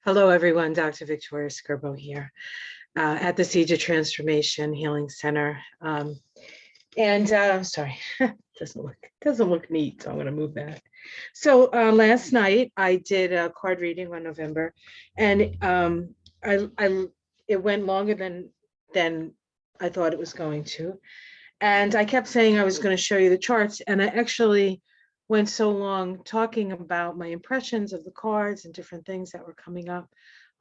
Hello, everyone. Dr. Victoria Skirbo here at the Siege of Transformation Healing Center. Sorry, doesn't look neat, so I'm going to move that. So last night I did a card reading on November, and it went longer than I thought it was going to, and I kept saying I was going to show you the charts, and I actually went so long talking about my impressions of the cards and different things that were coming up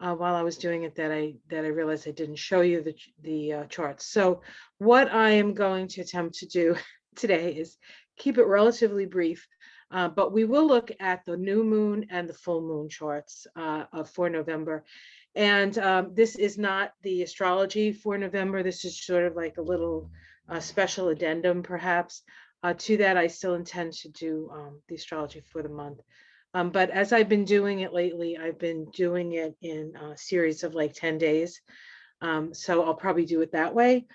while I was doing it that I realized I didn't show you the charts. So what I am going to attempt to do today is keep it relatively brief, but we will look at the new moon and the full moon charts for November. And this is not the astrology for November. This is sort of like a little special addendum, perhaps. To that, I still intend to do the astrology for the month. But as I've been doing it lately, I've been doing it in a series of like 10 days. So I'll probably do it that way.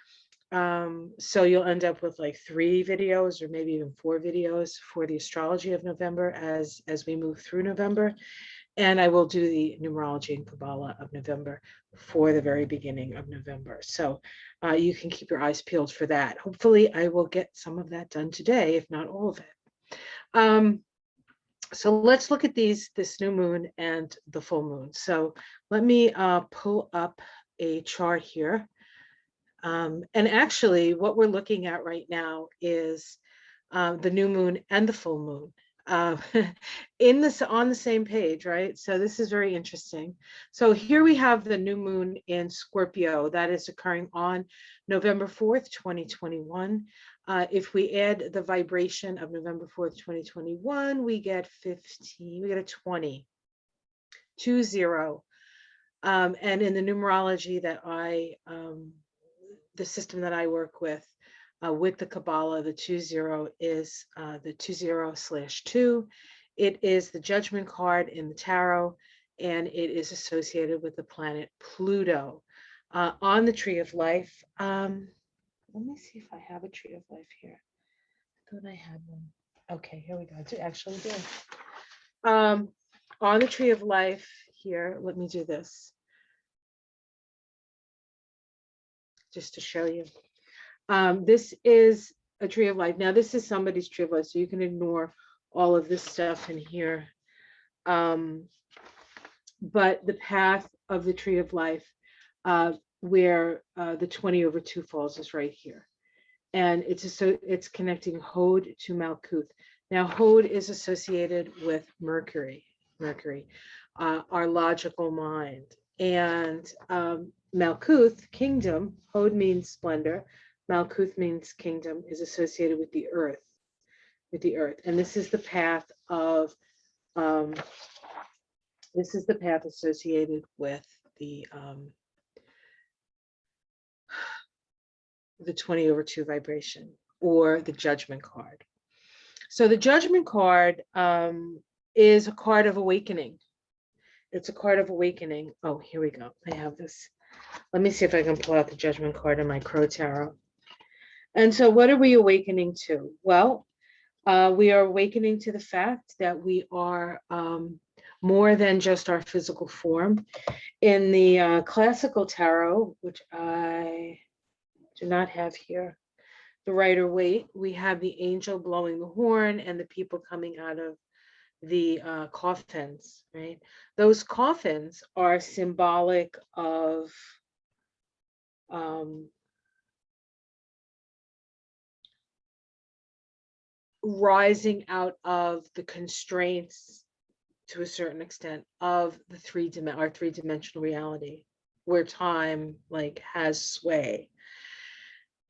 So you'll end up with like 3 videos or maybe even 4 videos for the astrology of November as we move through November. And I will do the numerology and Kabbalah of November for the very beginning of November. So you can keep your eyes peeled for that. Hopefully I will get some of that done today, if not all of it. So let's look at this new moon and the full moon. So let me pull up a chart here. And actually what we're looking at right now is the new moon and the full moon. On the same page, right? So this is very interesting. So here we have the new moon in Scorpio that is occurring on November 4th, 2021. If we add the vibration of November 4th, 2021, we get 15, we get a 20. And in the numerology that the system that I work with the Kabbalah, the 20 is the 20/2. It is the judgment card in the tarot, and it is associated with the planet Pluto. On the tree of life, let me see if I have a tree of life here. I thought I had one. Okay, here we go. I actually do. On the tree of life here, let me do this just to show you. This is a tree of life. Now, this is somebody's tree of life, so you can ignore all of this stuff in here. But the path of the tree of life, where the 20/2 falls, is right here. And it's connecting Hod to Malkuth. Now, Hod is associated with Mercury, our logical mind. And Malkuth, kingdom, Hod means splendor. Malkuth means kingdom, is associated with the earth, and this is the path of associated with the 20/2 vibration, or the judgment card. So the judgment card is a card of awakening. It's a card of awakening. Oh, here we go. I have this. Let me see if I can pull out the judgment card in my Crow Tarot. And so what are we awakening to? Well, we are awakening to the fact that we are more than just our physical form. In the classical tarot, which I do not have here, the Rider-Waite, we have the angel blowing the horn and the people coming out of the coffins, right? Those coffins are symbolic of rising out of the constraints, to a certain extent, of the our three-dimensional reality, where time like has sway.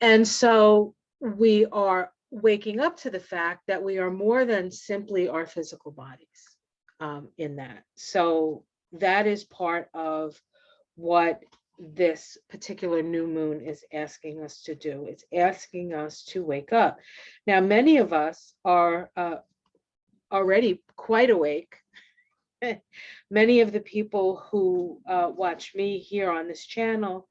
And so we are waking up to the fact that we are more than simply our physical bodies in that. So that is part of what this particular new moon is asking us to do. It's asking us to wake up. Now, many of us are already quite awake. Many of the people who watch me here on this channel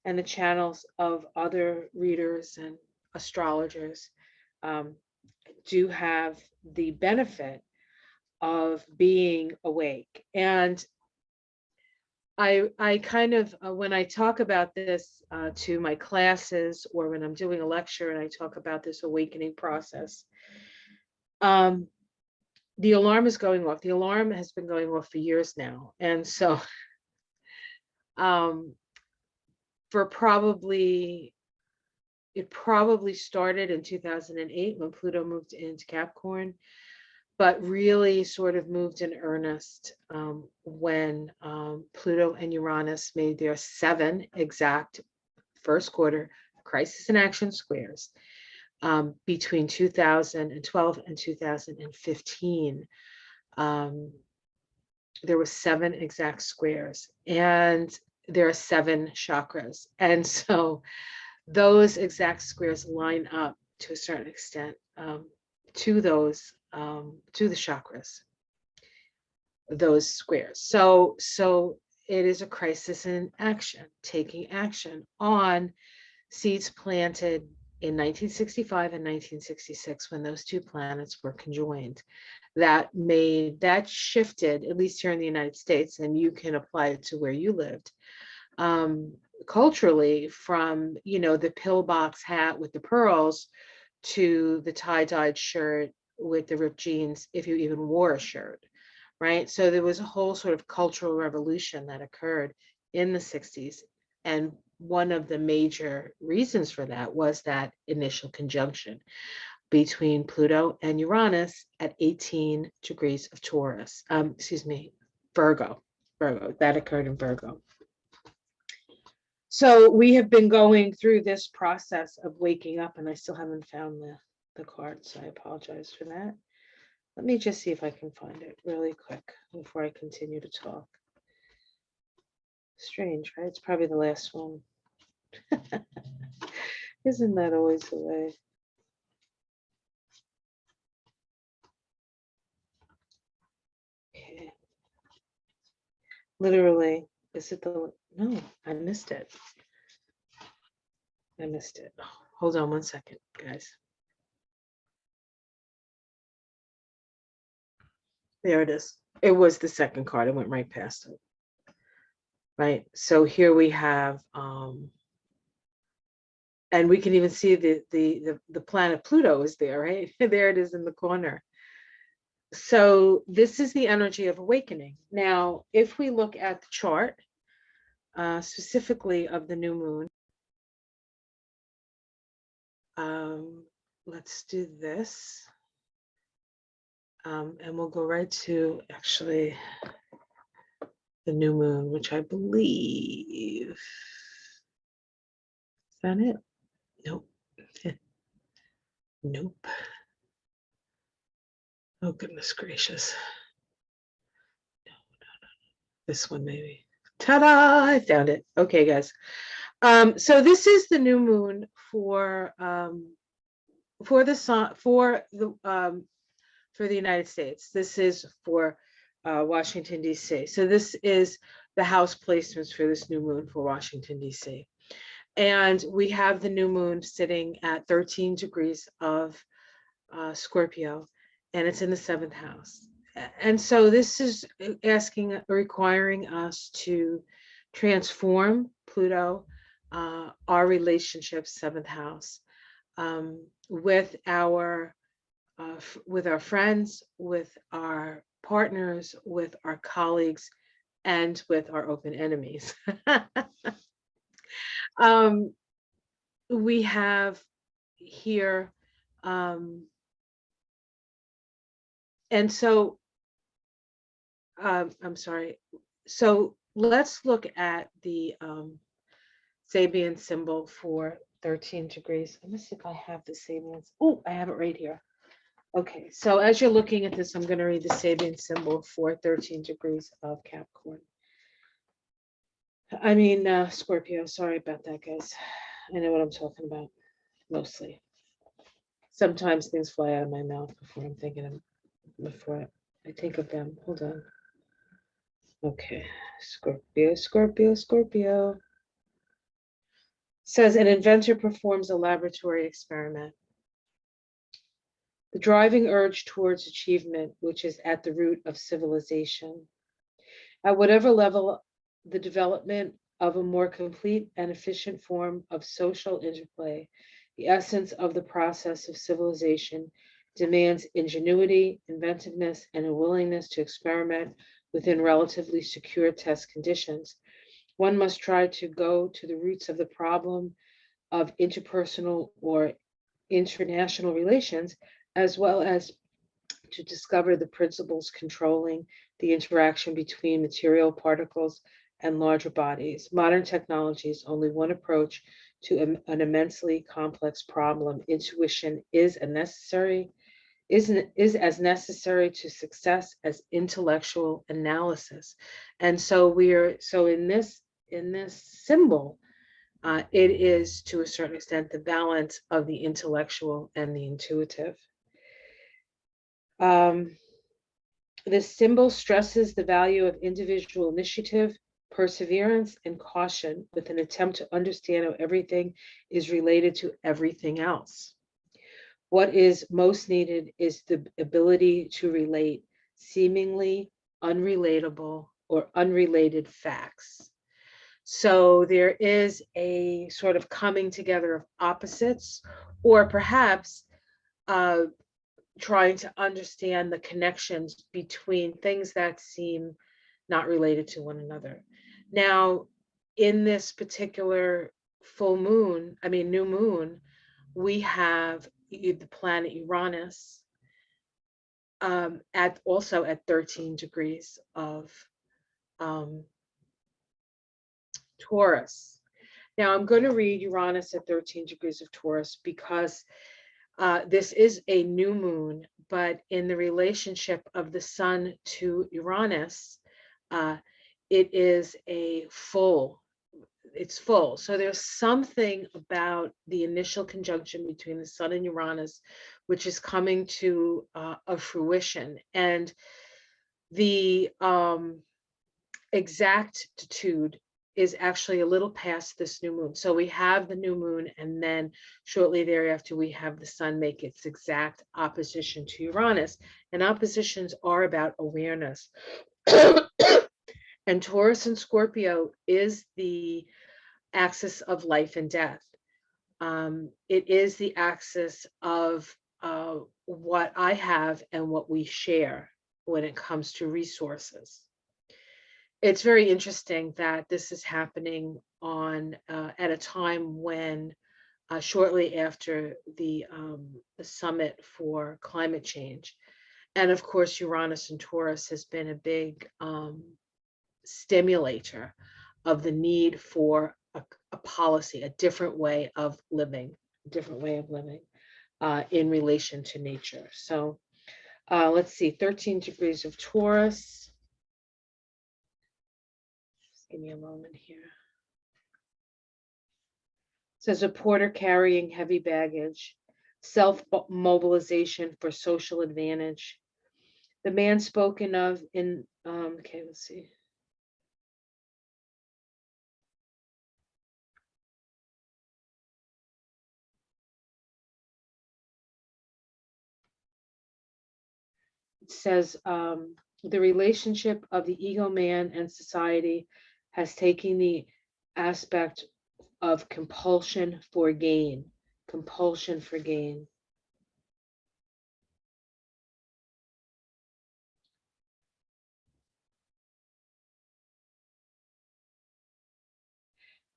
and the channels of other readers and astrologers do have the benefit of being awake. And I kind of, when I talk about this to my classes or when I'm doing a lecture and I talk about this awakening process, um, the alarm is going off. The alarm has been going off for years now. And so um, for probably, it probably started in 2008 when Pluto moved into Capricorn, but really sort of moved in earnest when Pluto and Uranus made their 7 exact first quarter crisis in action squares between 2012 and 2015. There were 7 exact squares, and there are 7 chakras. And so those exact squares line up to a certain extent to those, to the chakras, those squares. So it is a crisis in action, taking action on seeds planted in 1965 and 1966 when those 2 planets were conjoined. That shifted, at least here in the United States, and you can apply it to where you lived, culturally, from, you know, the pillbox hat with the pearls to the tie-dyed shirt with the ripped jeans, if you even wore a shirt, right? So there was a whole sort of cultural revolution that occurred in the 60s. And one of the major reasons for that was that initial conjunction between Pluto and Uranus at 18 degrees of Taurus, Virgo, that occurred in Virgo. So we have been going through this process of waking up, and I still haven't found the card, so I apologize for that. Let me just see if I can find it really quick before I continue to talk. Strange, right? It's probably the last one. Isn't that always the way? Okay. Literally, is it the, no, I missed it. I missed it. Hold on one second, guys. There it is. It was the second card. I went right past it. Right. So here we have, and we can even see the planet Pluto is there, right? There it is in the corner. So this is the energy of awakening. Now, if we look at the chart, specifically of the new moon, let's do this. And we'll go right to actually the new moon, which I believe, is that it? Nope. Nope. Oh, goodness gracious. No. This one maybe. Ta-da! I found it. Okay, guys. So this is the new moon for the sun, for the United States. This is for Washington, D.C. So this is the house placements for this new moon for Washington, D.C. And we have the new moon sitting at 13 degrees of Scorpio, and it's in the 7th house. And so this is requiring us to transform Pluto, our relationships, 7th house, with our friends, with our partners, with our colleagues, and with our open enemies. We have here, and so I'm sorry. So let's look at the Sabian symbol for 13 degrees. Let me see if I have the Sabian. Oh, I have it right here. Okay, so as you're looking at this, I'm going to read the Sabian symbol for 13 degrees of Capricorn. I mean, Scorpio. Sorry about that, guys. I know what I'm talking about, mostly. Sometimes things fly out of my mouth before I'm thinking of, before I think of them. Hold on. Okay, Scorpio. Says an inventor performs a laboratory experiment. The driving urge towards achievement, which is at the root of civilization. At whatever level the development of a more complete and efficient form of social interplay, the essence of the process of civilization demands ingenuity, inventiveness, and a willingness to experiment within relatively secure test conditions. One must try to go to the roots of the problem of interpersonal or international relations, as well as to discover the principles controlling the interaction between material particles and larger bodies. Modern technology is only one approach to an immensely complex problem. Intuition is as necessary to success as intellectual analysis. And so in this symbol, it is to a certain extent the balance of the intellectual and the intuitive. This symbol stresses the value of individual initiative, perseverance, and caution with an attempt to understand how everything is related to everything else. What is most needed is the ability to relate seemingly unrelatable or unrelated facts. So there is a sort of coming together of opposites, or perhaps trying to understand the connections between things that seem not related to one another. Now, in this particular new moon, we have the planet Uranus at 13 degrees of Taurus. Now, I'm going to read Uranus at 13 degrees of Taurus because this is a new moon, but in the relationship of the Sun to Uranus, it is it's full. So there's something about the initial conjunction between the Sun and Uranus, which is coming to a fruition. And the exactitude is actually a little past this new moon. So we have the new moon, and then shortly thereafter, we have the Sun make its exact opposition to Uranus. And oppositions are about awareness. And Taurus and Scorpio is the axis of life and death. It is the axis of what I have and what we share when it comes to resources. It's very interesting that this is happening at a time when shortly after the summit for climate change, and of course Uranus and Taurus has been a big stimulator of the need for a policy, a different way of living, in relation to nature. So let's see, 13 degrees of Taurus. Give me a moment here. It says a porter carrying heavy baggage, self-mobilization for social advantage. The man spoken of in, okay, let's see. It says the relationship of the ego man and society has taken the aspect of compulsion for gain. Compulsion for gain.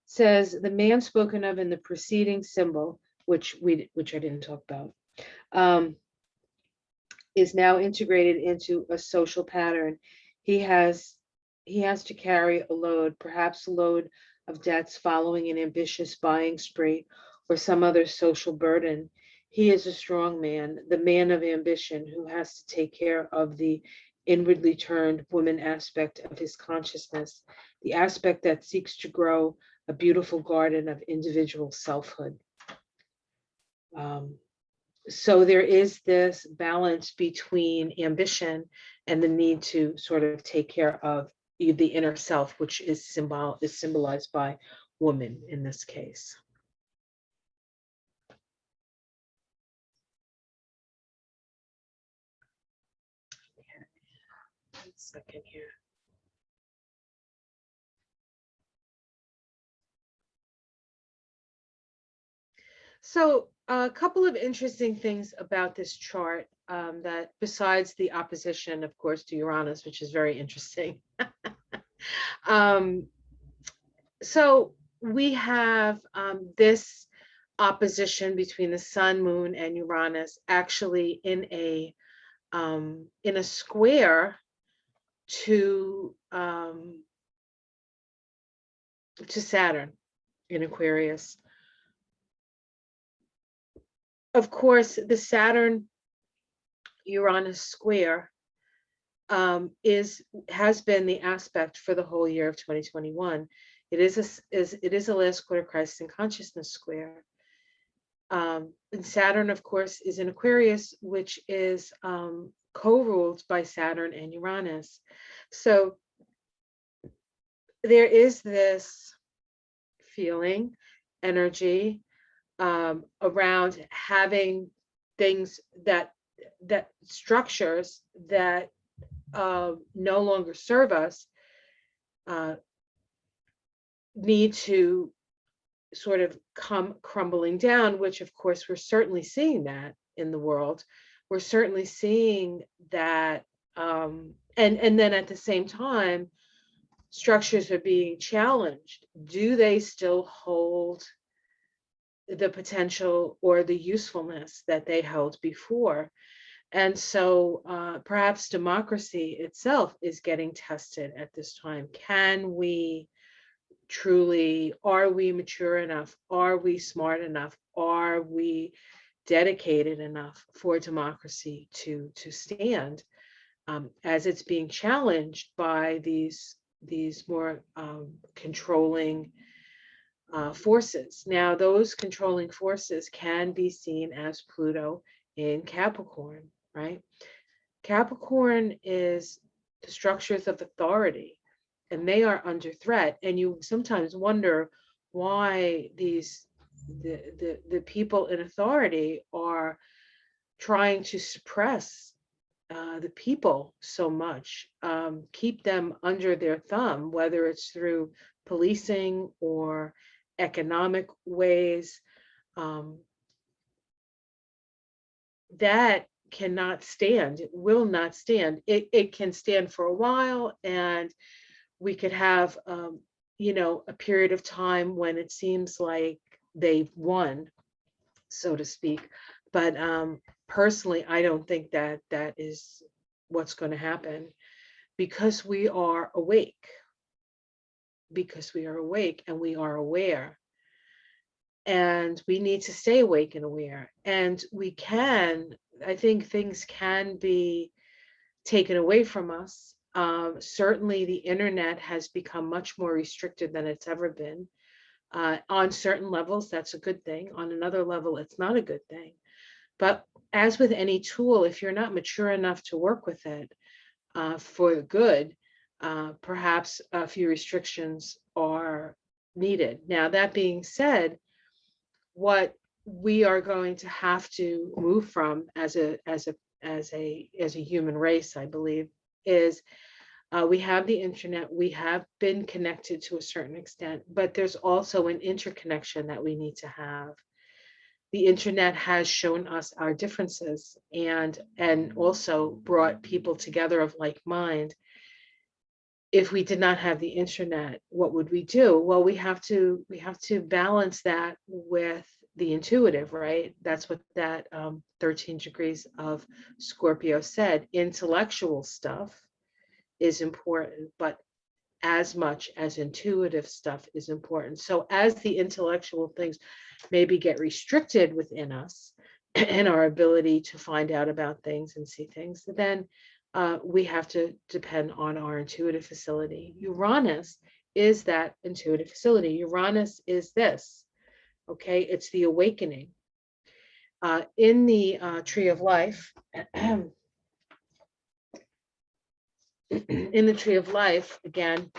Says the man spoken of in the preceding symbol, which I didn't talk about, is now integrated into a social pattern. He has to carry a load, perhaps a load of debts following an ambitious buying spree or some other social burden. He is a strong man, the man of ambition, who has to take care of the inwardly turned woman aspect of his consciousness, the aspect that seeks to grow a beautiful garden of individual selfhood. So there is this balance between ambition and the need to sort of take care of the inner self, which is symbolized by woman in this case. Okay. 1 second here. So a couple of interesting things about this chart, that besides the opposition, of course, to Uranus, which is very interesting. um, so we have this opposition between the Sun, Moon, and Uranus actually in a square to Saturn in Aquarius. Of course, the Saturn Uranus square has been the aspect for the whole year of 2021. It is a last quarter crisis in consciousness square. And Saturn, of course, is in Aquarius, which is co-ruled by Saturn and Uranus. So there is this feeling, energy around having things that structures that no longer serve us need to sort of come crumbling down, which of course we're certainly seeing that in the world. We're certainly seeing that, and then at the same time, structures are being challenged. Do they still hold the potential or the usefulness that they held before? And so perhaps democracy itself is getting tested at this time. Can we truly, are we mature enough? Are we smart enough? Are we dedicated enough for democracy to stand as it's being challenged by these more controlling forces? Now, those controlling forces can be seen as Pluto in Capricorn, right? Capricorn is the structures of authority, and they are under threat. And you sometimes wonder why the people in authority are trying to suppress the people so much, keep them under their thumb, whether it's through policing or economic ways. That cannot stand. It will not stand. It can stand for a while, and we could have a period of time when it seems like they've won, so to speak. But personally, I don't think that is what's going to happen, because we are awake. Because we are awake and we are aware. And we need to stay awake and aware. And I think things can be taken away from us. Certainly, the internet has become much more restricted than it's ever been. On certain levels, that's a good thing. On another level, it's not a good thing. But as with any tool, if you're not mature enough to work with it for good, perhaps a few restrictions are needed. Now, that being said, what we are going to have to move from as a human race, I believe, is we have the internet, we have been connected to a certain extent, but there's also an interconnection that we need to have. The internet has shown us our differences and also brought people together of like mind. If we did not have the internet, what would we do? Well, we have to balance that with the intuitive, right? That's what that 13 degrees of Scorpio said. Intellectual stuff is important, but as much as intuitive stuff is important. So as the intellectual things maybe get restricted within us and our ability to find out about things and see things, then we have to depend on our intuitive facility. Uranus is that intuitive facility. Uranus is this, okay? It's the awakening. In the tree of life, in the tree of life, again,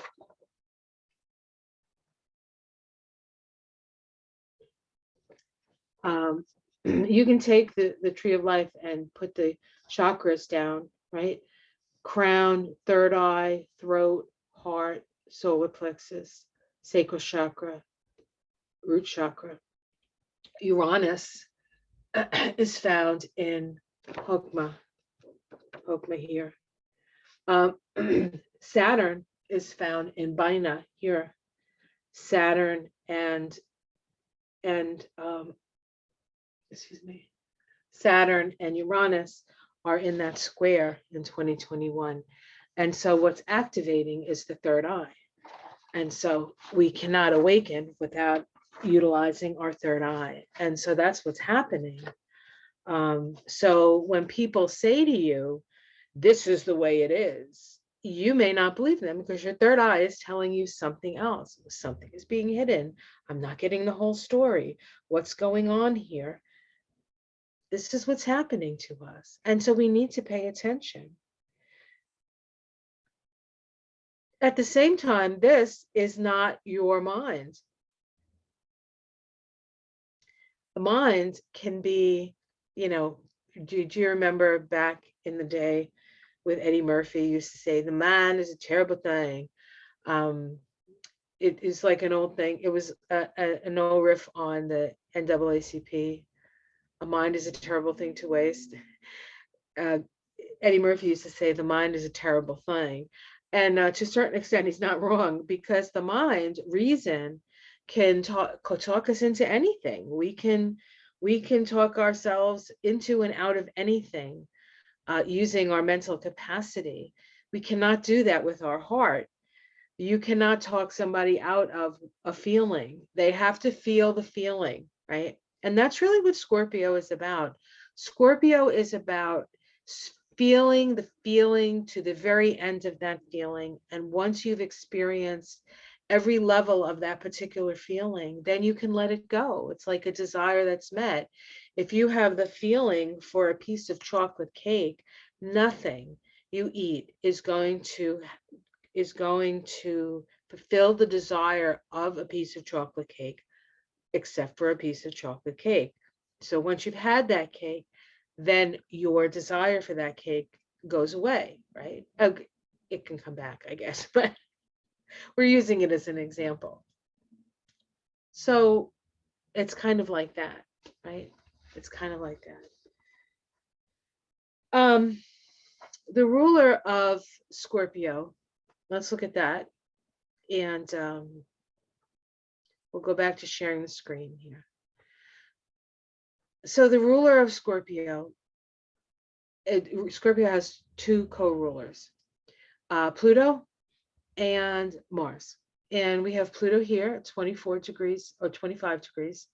you can take the tree of life and put the chakras down, right? Crown, third eye, throat, heart, solar plexus, sacral chakra, root chakra. Uranus is found in Hokmah here. Saturn is found in Baina here. Saturn and excuse me, Saturn and Uranus are in that square in 2021. And so what's activating is the third eye. And so we cannot awaken without utilizing our third eye. And so that's what's happening. So when people say to you, this is the way it is, you may not believe them because your third eye is telling you something else. Something is being hidden. I'm not getting the whole story. What's going on here? This is what's happening to us. And so we need to pay attention. At the same time, this is not your mind. The mind can be, do you remember back in the day with Eddie Murphy used to say, the mind is a terrible thing. It is like an old thing. It was an old riff on the NAACP. A mind is a terrible thing to waste. Eddie Murphy used to say, the mind is a terrible thing. And to a certain extent, he's not wrong, because the mind, reason, can talk us into anything. We can talk ourselves into and out of anything using our mental capacity. We cannot do that with our heart. You cannot talk somebody out of a feeling. They have to feel the feeling, right? And that's really what Scorpio is about. Scorpio is about feeling the feeling to the very end of that feeling. And once you've experienced every level of that particular feeling, then you can let it go. It's like a desire that's met. If you have the feeling for a piece of chocolate cake, nothing you eat is going to fulfill the desire of a piece of chocolate cake, except for a piece of chocolate cake. So once you've had that cake, then your desire for that cake goes away, right? Okay, it can come back, I guess, but we're using it as an example. So it's kind of like that, right? It's kind of like that. The ruler of Scorpio, let's look at that. And we'll go back to sharing the screen here. So the ruler of Scorpio, Scorpio has two co-rulers, Pluto and Mars. And we have Pluto here at 24 degrees or 25 degrees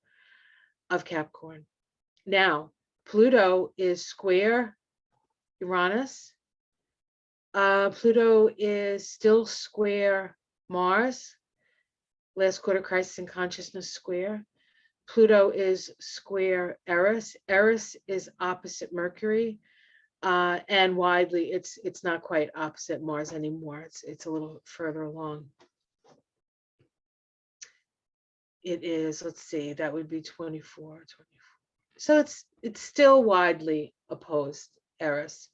of Capricorn. Now, Pluto is square Uranus. Pluto is still square Mars, last quarter crisis in consciousness square. Pluto is square Eris. Eris is opposite Mercury, and widely it's not quite opposite Mars anymore. It's a little further along. It is, let's see, that would be 24. So it's still widely opposed, Eris.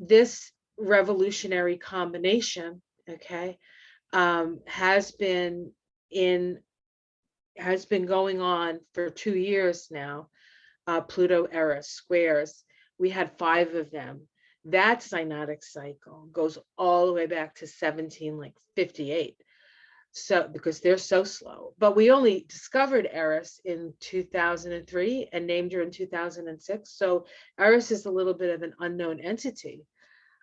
This revolutionary combination, okay, has been going on for 2 years now. Pluto Eris squares. We had 5 of them. That synodic cycle goes all the way back to 1758. So because they're so slow, but we only discovered Eris in 2003 and named her in 2006. So Eris is a little bit of an unknown entity,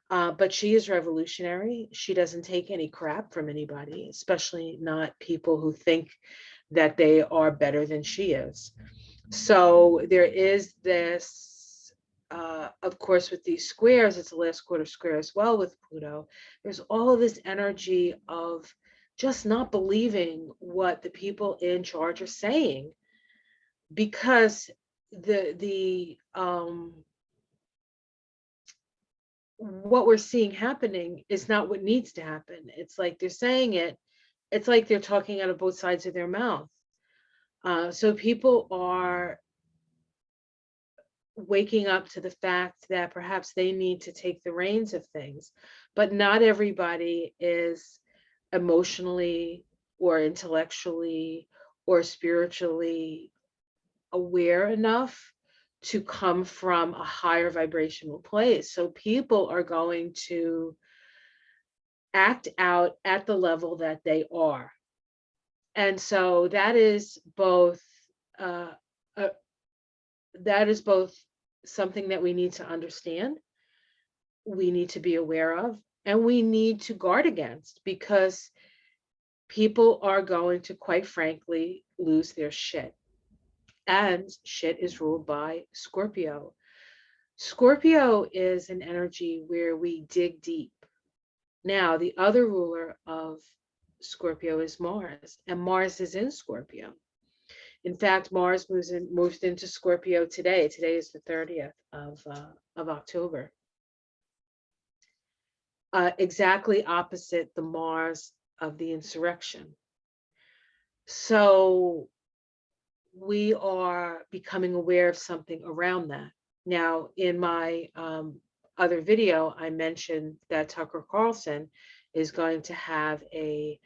but she is revolutionary. She doesn't take any crap from anybody, especially not people who think that they are better than she is. So there is this, of course, with these squares, it's a last quarter square as well with Pluto. There's all of this energy of just not believing what the people in charge are saying, because what we're seeing happening is not what needs to happen. It's like they're saying it. It's like they're talking out of both sides of their mouth. So people are waking up to the fact that perhaps they need to take the reins of things, but not everybody is emotionally or intellectually or spiritually aware enough to come from a higher vibrational place. So people are going to act out at the level that they are. And so that is both uh, uh, something that we need to understand, we need to be aware of, and we need to guard against, because people are going to, quite frankly, lose their shit. And shit is ruled by Scorpio. Scorpio is an energy where we dig deep. Now, the other ruler of Scorpio is Mars, and Mars is in Scorpio. In fact, Mars moves into Scorpio today. Today is the 30th of October. Exactly opposite the Mars of the insurrection. So we are becoming aware of something around that. Now, in my other video, I mentioned that Tucker Carlson is going to have a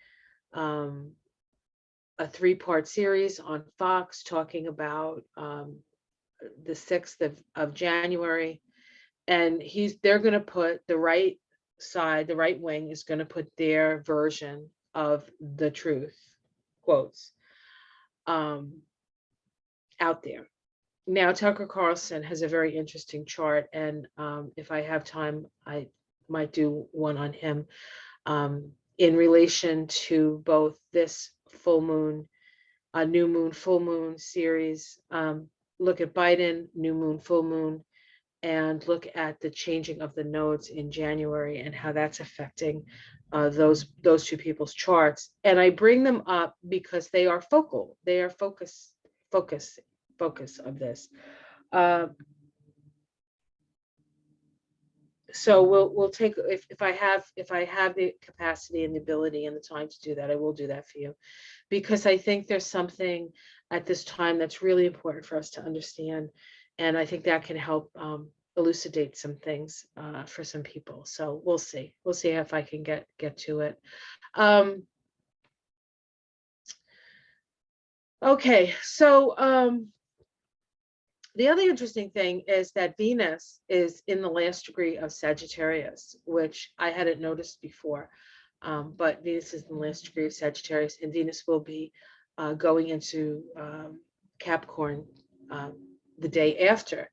3-part series on Fox talking about the 6th of January. And they're going to put the right side, the right wing is going to put their version of the truth, quotes, out there. Now, Tucker Carlson has a very interesting chart, and if I have time, I might do one on him in relation to both this full moon, new moon, full moon series. Look at Biden, new moon, full moon, and look at the changing of the nodes in January and how that's affecting those two people's charts. And I bring them up because they are focal. They are focus of this. So we'll take, if I have the capacity and the ability and the time to do that, I will do that for you, because I think there's something at this time that's really important for us to understand, and I think that can help elucidate some things for some people. So we'll see if I can get to it. Okay, so the other interesting thing is that Venus is in the last degree of Sagittarius, which I hadn't noticed before. But Venus is in the last degree of Sagittarius, and Venus will be going into Capricorn the day after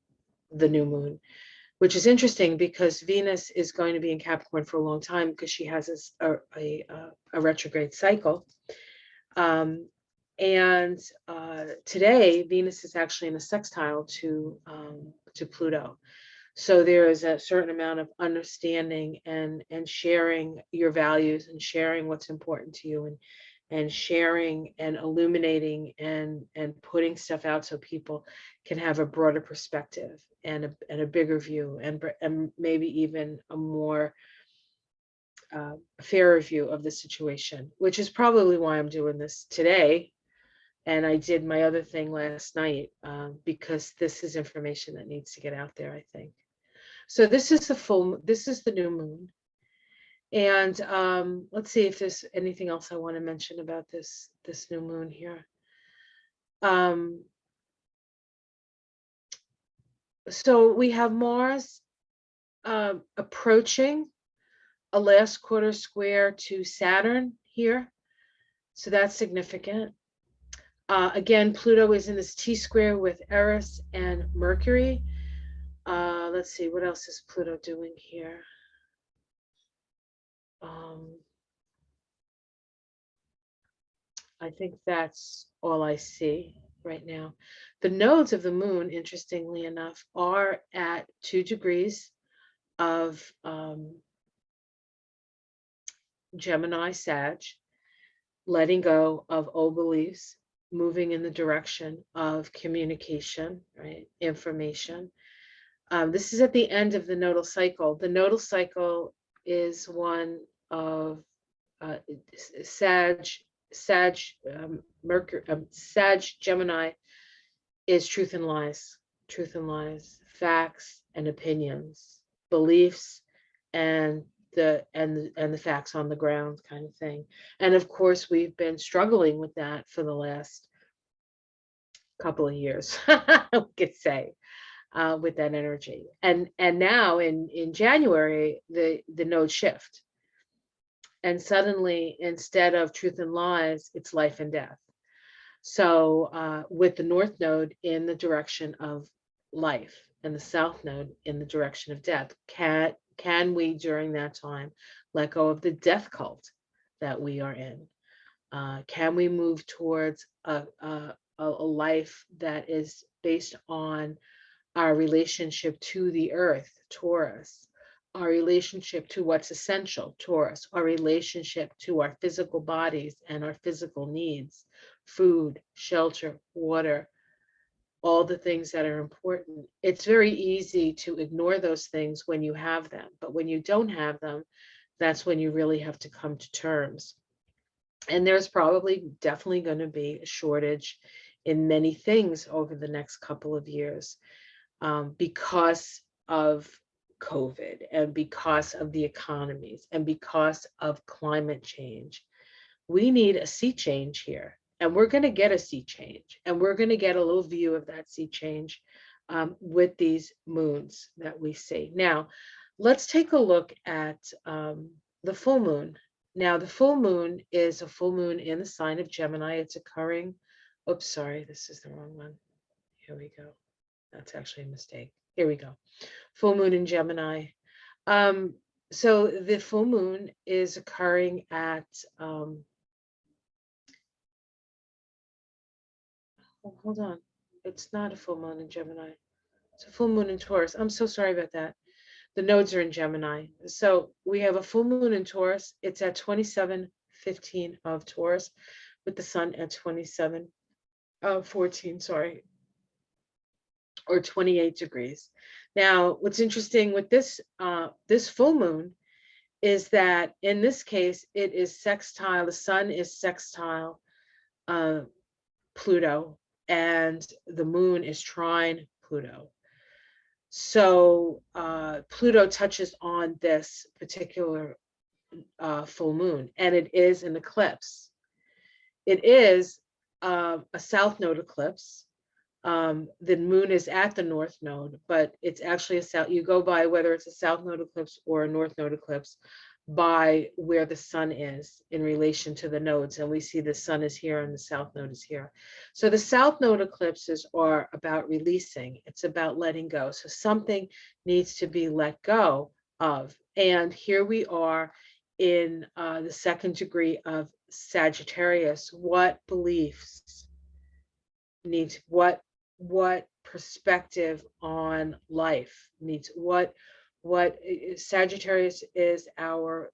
the new moon, which is interesting because Venus is going to be in Capricorn for a long time because she has a retrograde cycle. And today, Venus is actually in a sextile to Pluto. So there is a certain amount of understanding and sharing your values and sharing what's important to you, and sharing and illuminating and putting stuff out so people can have a broader perspective and a bigger view, and maybe even a more fairer view of the situation, which is probably why I'm doing this today. And I did my other thing last night because this is information that needs to get out there, I think. So this is the new moon. And let's see if there's anything else I want to mention about this new moon here. So we have Mars approaching a last quarter square to Saturn here. So that's significant. Again, Pluto is in this T-square with Eris and Mercury. Let's see, what else is Pluto doing here? I think that's all I see right now. The nodes of the moon, interestingly enough, are at 2 degrees of Gemini Sag, letting go of old beliefs, moving in the direction of communication, right? Information. This is at the end of the nodal cycle. The nodal cycle is one of Mercury, Sag Gemini is truth and lies, facts and opinions, beliefs, and the facts on the ground kind of thing. And of course, we've been struggling with that for the last couple of years, we could say, with that energy. And now in January, the nodes shift, and suddenly instead of truth and lies, it's life and death. So with the North Node in the direction of life and the South Node in the direction of death, can we during that time let go of the death cult that we are in? Can we move towards a life that is based on our relationship to the earth, Taurus, our relationship to what's essential, Taurus, our relationship to our physical bodies and our physical needs, food, shelter, water, all the things that are important. It's very easy to ignore those things when you have them, but when you don't have them, that's when you really have to come to terms. And there's probably definitely going to be a shortage in many things over the next couple of years, because of COVID and because of the economies and because of climate change. We need a sea change here, and we're going to get a sea change, and we're going to get a little view of that sea change with these moons that we see. Now, let's take a look at the full moon. Now, the full moon is a full moon in the sign of Gemini. It's occurring. Oops, sorry, this is the wrong one. Here we go. That's actually a mistake. Here we go. Full moon in Gemini. So the full moon is occurring at, hold on. It's not a full moon in Gemini. It's a full moon in Taurus. I'm so sorry about that. The nodes are in Gemini. So we have a full moon in Taurus. It's at 27:15 of Taurus with the sun at 27:14, sorry, or 28 degrees. Now, what's interesting with this this full moon is that in this case, it is sextile. The sun is sextile Pluto, and the moon is trine Pluto. So Pluto touches on this particular full moon, and it is an eclipse. It is a south node eclipse. The moon is at the north node, but it's actually a south. You go by whether it's a south node eclipse or a north node eclipse by where the sun is in relation to the nodes. And we see the sun is here and the south node is here. So the south node eclipses are about releasing. It's about letting go. So something needs to be let go of. And here we are in the second degree of Sagittarius. What beliefs needs, what perspective on life needs, what Sagittarius is our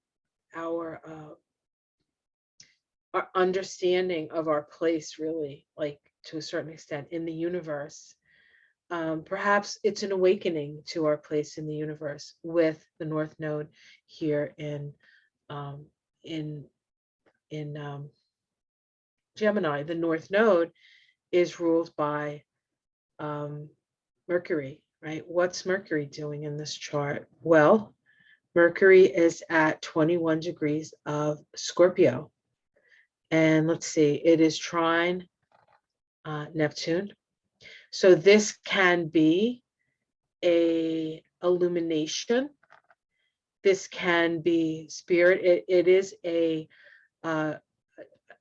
understanding of our place, really, like to a certain extent in the universe. Perhaps it's an awakening to our place in the universe with the North Node here in Gemini. The North Node is ruled by Mercury, right? What's Mercury doing in this chart? Well, Mercury is at 21 degrees of Scorpio. And let's see, it is trine Neptune. So this can be a illumination. This can be spirit. It is a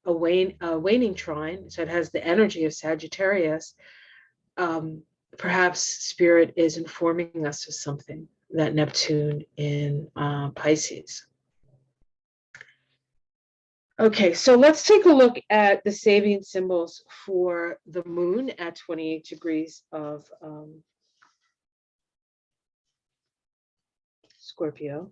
waning trine. So it has the energy of Sagittarius. Perhaps spirit is informing us of something, that Neptune in Pisces. Okay, so let's take a look at the Sabian symbols for the moon at 28 degrees of Scorpio.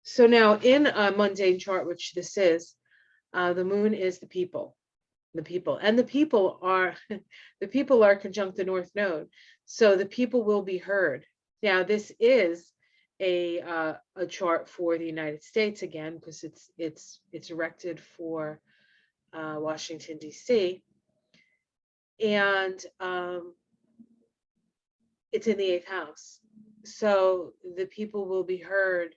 So now in a mundane chart, which this is, the moon is the people. The people are conjunct the North Node, so the people will be heard. Now, this is a chart for the United States again, because it's erected for Washington D.C. and it's in the 8th house, so the people will be heard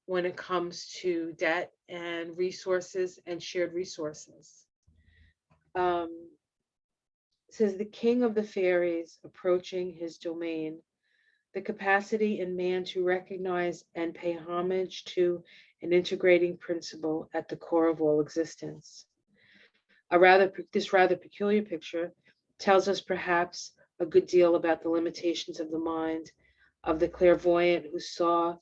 when it comes to debt and resources and shared resources. It says the king of the fairies approaching his domain, the capacity in man to recognize and pay homage to an integrating principle at the core of all existence. This rather peculiar picture tells us perhaps a good deal about the limitations of the mind of the clairvoyant who saw,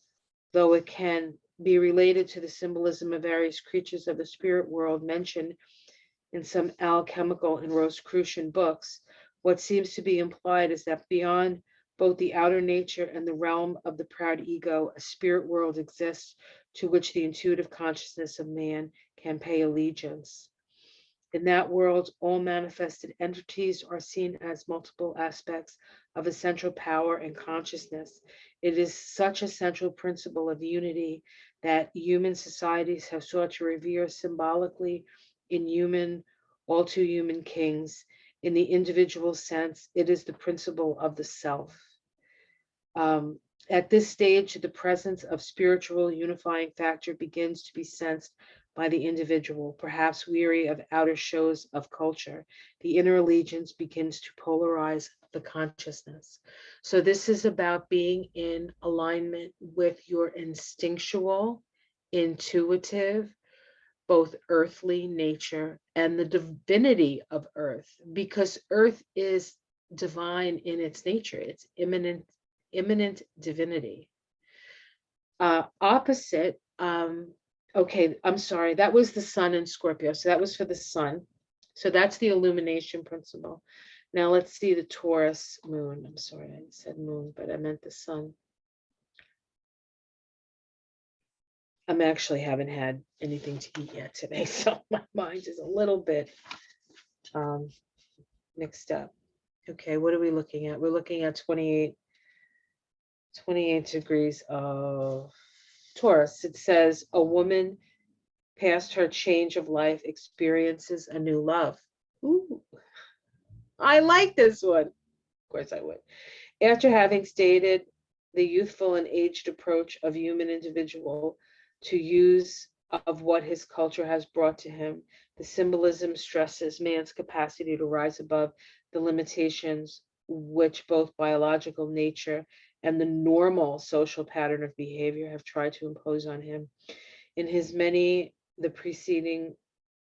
though it can be related to the symbolism of various creatures of the spirit world mentioned in some alchemical and Rosicrucian books. What seems to be implied is that beyond both the outer nature and the realm of the proud ego, a spirit world exists to which the intuitive consciousness of man can pay allegiance. In that world, all manifested entities are seen as multiple aspects of a central power and consciousness. It is such a central principle of unity that human societies have sought to revere symbolically in human, all too human kings. In the individual sense, it is the principle of the self. Um, at this stage, the presence of spiritual unifying factor begins to be sensed by the individual, perhaps weary of outer shows of culture. The inner allegiance begins to polarize the consciousness. So this is about being in alignment with your instinctual, intuitive, both earthly nature and the divinity of earth, because earth is divine in its nature. It's imminent divinity. Opposite, okay, I'm sorry, that was the sun in Scorpio. So that was for the sun. So that's the illumination principle. Now let's see the Taurus moon. I'm sorry, I said moon, but I meant the sun. I'm actually haven't had anything to eat yet today, so my mind is a little bit mixed up. Okay, what are we looking at? We're looking at 28 degrees of Taurus. It says a woman past her change of life experiences a new love. Ooh, I like this one. Of course I would. After having stated the youthful and aged approach of human individual to use of what his culture has brought to him, the symbolism stresses man's capacity to rise above the limitations which both biological nature and the normal social pattern of behavior have tried to impose on him. In his many the preceding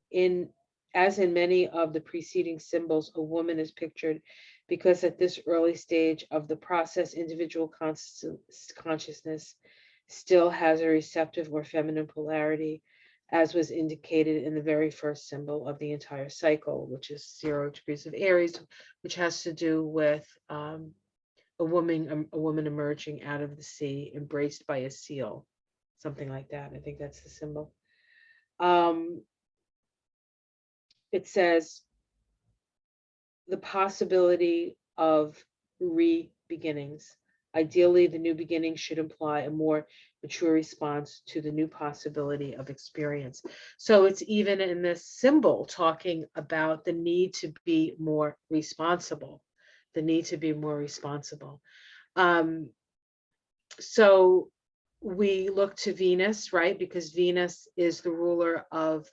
in as in many of the preceding symbols, a woman is pictured because at this early stage of the process, individual consciousness still has a receptive or feminine polarity, as was indicated in the very first symbol of the entire cycle, which is 0 degrees of Aries, which has to do with a woman emerging out of the sea, embraced by a seal, something like that. I think that's the symbol. It says the possibility of re-beginnings. Ideally, the new beginning should imply a more mature response to the new possibility of experience. So it's even in this symbol talking about the need to be more responsible, the need to be more responsible. So we look to Venus, right? Because Venus is the ruler of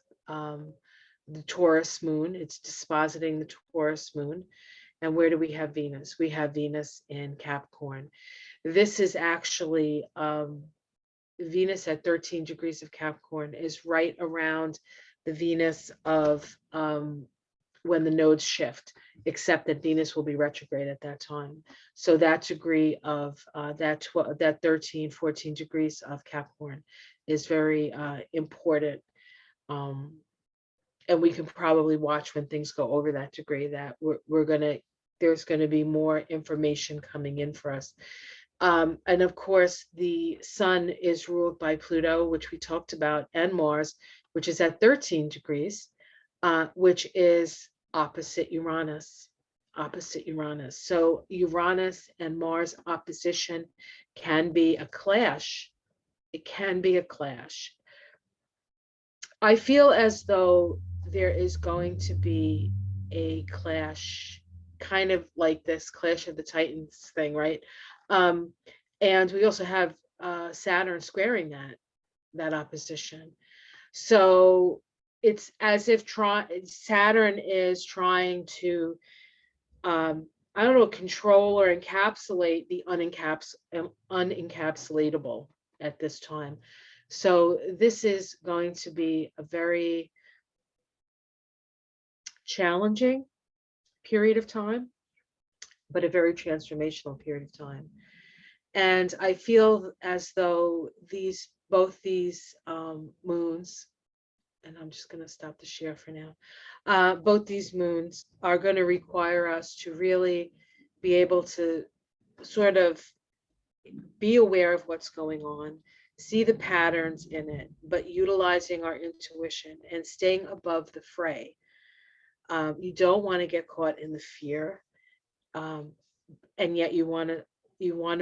the Taurus moon. It's dispositing the Taurus moon. And where do we have Venus? We have Venus in Capricorn. This is actually Venus at 13 degrees of Capricorn is right around the Venus of when the nodes shift, except that Venus will be retrograde at that time. So that degree of that 13, 14 degrees of Capricorn is very important. And we can probably watch when things go over that degree that there's gonna be more information coming in for us. And of course, the sun is ruled by Pluto, which we talked about, and Mars, which is at 13 degrees, which is opposite Uranus. So Uranus and Mars opposition can be a clash. It can be a clash. I feel as though there is going to be a clash, kind of like this Clash of the Titans thing, right? And we also have Saturn squaring that opposition. So it's as if Saturn is trying to, I don't know, control or encapsulate the unencapsulatable at this time. So this is going to be a very challenging period of time, but a very transformational period of time. And I feel as though both these moons, and I'm just going to stop the share for now. Both these moons are going to require us to really be able to sort of be aware of what's going on, see the patterns in it, but utilizing our intuition and staying above the fray. You don't want to get caught in the fear, and yet you want to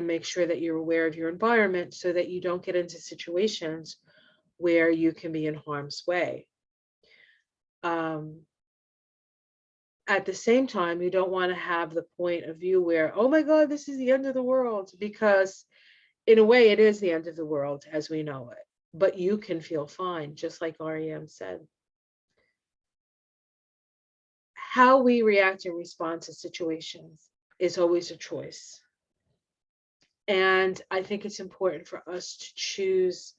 make sure that you're aware of your environment so that you don't get into situations where you can be in harm's way. At the same time, you don't want to have the point of view where, oh my God, this is the end of the world, because in a way it is the end of the world as we know it, but you can feel fine, just like REM said. How we react and respond to situations is always a choice. And I think it's important for us to choose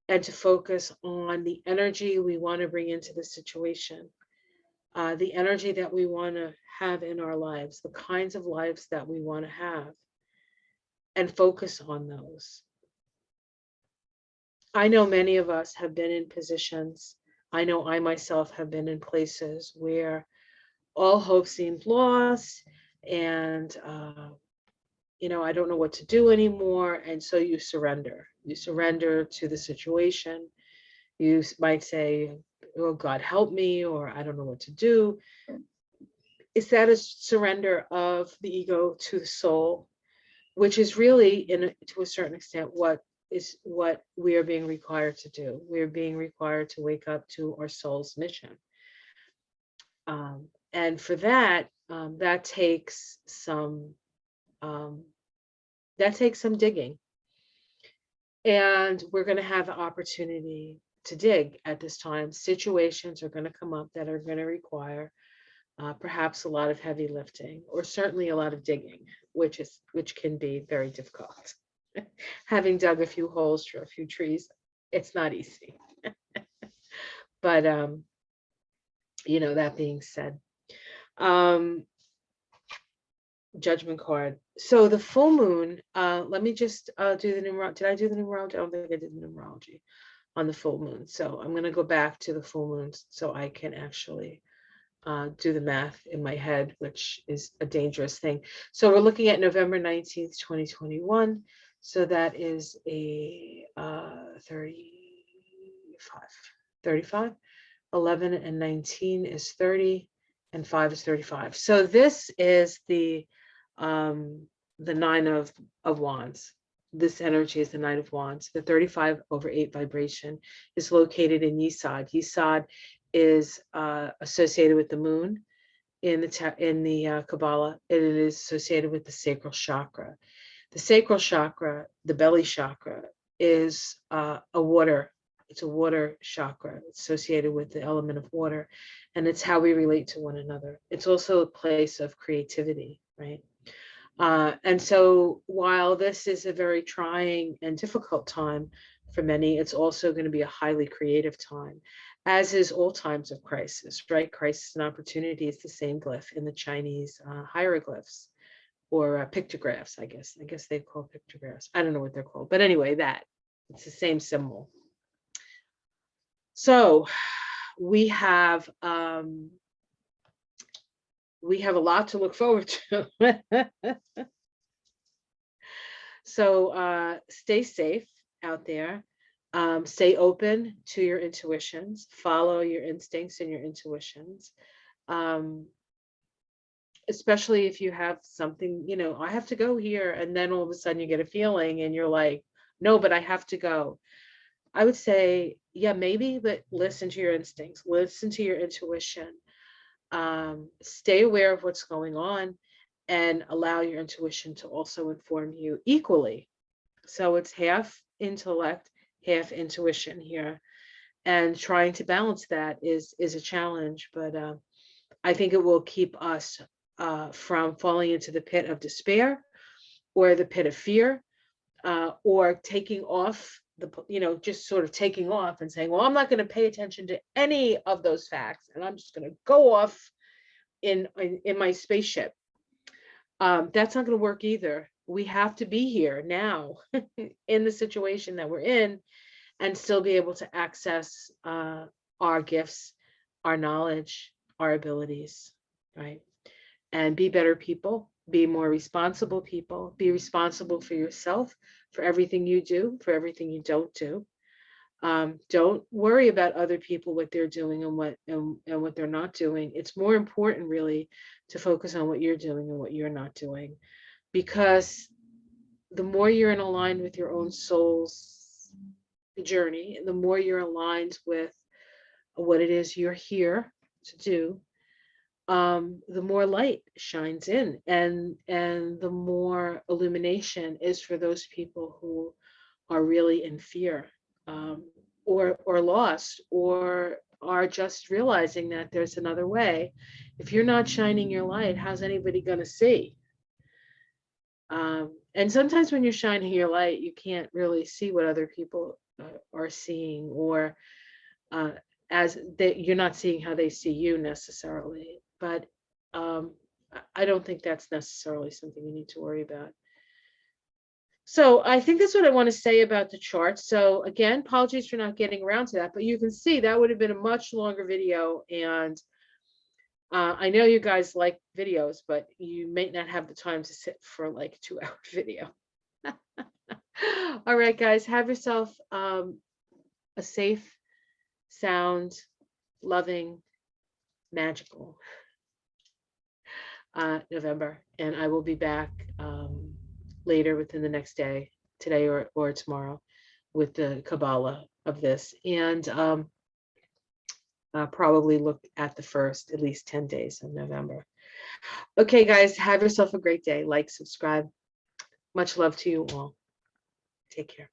and to focus on the energy we want to bring into the situation, the energy that we want to have in our lives, the kinds of lives that we want to have, and focus on those. I know many of us have been in positions, I know I myself have been in places where all hope seemed lost, and I don't know what to do anymore. And so you surrender to the situation. You might say, oh, God, help me, or I don't know what to do. Is that a surrender of the ego to the soul, which is really, to a certain extent, what we are being required to do. We are being required to wake up to our soul's mission. And for that, that takes some digging. And we're going to have the opportunity to dig at this time. Situations are going to come up that are going to require perhaps a lot of heavy lifting, or certainly a lot of digging, which can be very difficult. Having dug a few holes for a few trees, it's not easy. But that being said, judgment card. So the full moon, let me just do the numerology. Did I do the numerology? I don't think I did the numerology on the full moon. So I'm going to go back to the full moon so I can actually do the math in my head, which is a dangerous thing. So we're looking at November 19th, 2021. So that is a 35. 11 and 19 is 30, and 5 is 35. So this is the Nine of Wands. This energy is the Nine of Wands. The 35/8 vibration is located in Yesod. Yesod is associated with the moon in the Kabbalah, and it is associated with the sacral chakra. The sacral chakra, the belly chakra, is it's a water chakra. It's associated with the element of water, and it's how we relate to one another. It's also a place of creativity, right? And so while this is a very trying and difficult time for many, it's also going to be a highly creative time, as is all times of crisis, right? Crisis and opportunity is the same glyph in the Chinese hieroglyphs, or pictographs, I guess. I guess they call pictographs. I don't know what they're called, but anyway, it's the same symbol. So we have a lot to look forward to. So stay safe out there. Stay open to your intuitions. Follow your instincts and your intuitions. Especially if you have something, I have to go here, and then all of a sudden you get a feeling and you're like, no, but I have to go. I would say, yeah, maybe, but listen to your instincts, listen to your intuition, stay aware of what's going on, and allow your intuition to also inform you equally. So it's half intellect, half intuition here. And trying to balance that is a challenge, but I think it will keep us from falling into the pit of despair or the pit of fear, or taking off just sort of taking off and saying, well, I'm not going to pay attention to any of those facts, and I'm just going to go off in my spaceship. That's not going to work either. We have to be here now in the situation that we're in and still be able to access our gifts, our knowledge, our abilities, right? And be better people, be more responsible people, be responsible for yourself, for everything you do, for everything you don't do. Don't worry about other people, what they're doing and what they're not doing. It's more important really to focus on what you're doing and what you're not doing, because the more you're in aligned with your own soul's journey, and the more you're aligned with what it is you're here to do, the more light shines in, and the more illumination is for those people who are really in fear, or lost, or are just realizing that there's another way. If you're not shining your light, how's anybody going to see? And sometimes when you're shining your light, you can't really see what other people are seeing, or you're not seeing how they see you necessarily. But I don't think that's necessarily something you need to worry about. So I think that's what I want to say about the chart. So again, apologies for not getting around to that, but you can see that would have been a much longer video. And I know you guys like videos, but you may not have the time to sit for like a 2-hour video. All right, guys, have yourself a safe, sound, loving, magical November. And I will be back later within the next day, today or tomorrow, with the Kabbalah of this. And probably look at the first at least 10 days of November. Okay, guys, have yourself a great day. Like, subscribe. Much love to you all. Take care.